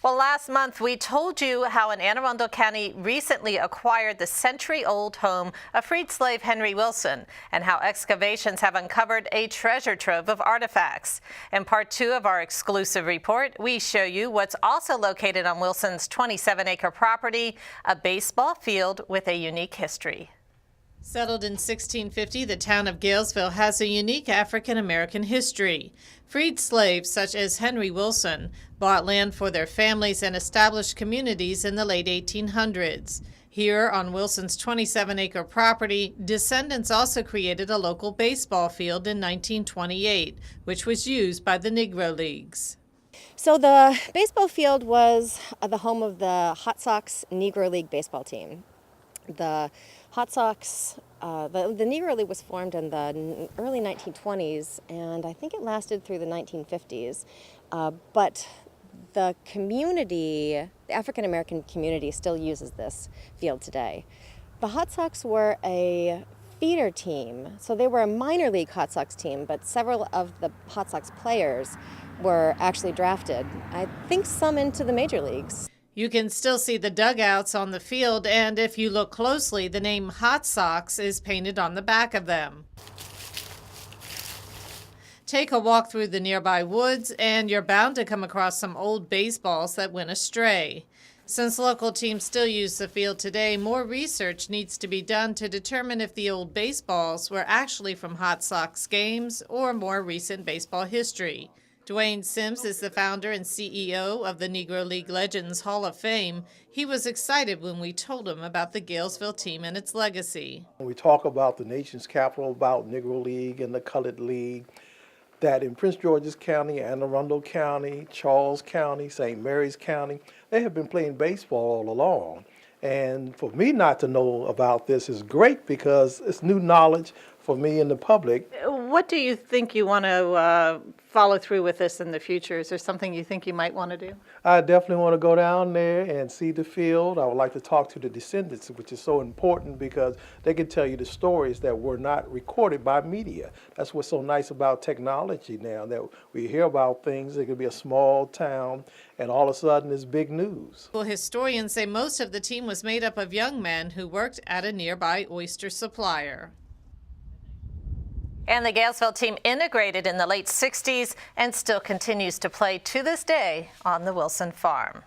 Well, last month we told you how an Anne Arundel County recently acquired the century-old home of freed slave Henry Wilson, and how excavations have uncovered a treasure trove of artifacts. In part 2 of our exclusive report, we show you what's also located on Wilson's 27-acre property, a baseball field with a unique history. Settled in 1650, the town of Galesville has a unique African-American history. Freed slaves such as Henry Wilson bought land for their families and established communities in the late 1800s. Here on Wilson's 27-acre property, descendants also created a local baseball field in 1928, which was used by the Negro Leagues. So the baseball field was the home of the Hot Sox Negro League baseball team. The Hot Sox, the Negro League was formed in the early 1920s, and I think it lasted through the 1950s. But the community, the African American community, still uses this field today. The Hot Sox were a feeder team, so they were a minor league Hot Sox team, but several of the Hot Sox players were actually drafted, I think some into the major leagues. You can still see the dugouts on the field, and if you look closely, the name Hot Sox is painted on the back of them. Take a walk through the nearby woods, and you're bound to come across some old baseballs that went astray. Since local teams still use the field today, more research needs to be done to determine if the old baseballs were actually from Hot Sox games or more recent baseball history. Dwayne Sims is the founder and CEO of the Negro League Legends Hall of Fame. He was excited when we told him about the Galesville team and its legacy. When we talk about the nation's capital, about Negro League and the Colored League, that in Prince George's County, Anne Arundel County, Charles County, St. Mary's County, they have been playing baseball all along. And for me not to know about this is great because it's new knowledge for me and the public. What do you think you want to follow through with this in the future? Is there something you think you might want to do? I definitely want to go down there and see the field. I would like to talk to the descendants, which is so important because they can tell you the stories that were not recorded by media. That's what's so nice about technology now, that we hear about things. It could be a small town, and all of a sudden it's big news. Well, historians say most of the team was made up of young men who worked at a nearby oyster supplier. And the Galesville team integrated in the late 60s and still continues to play to this day on the Wilson farm.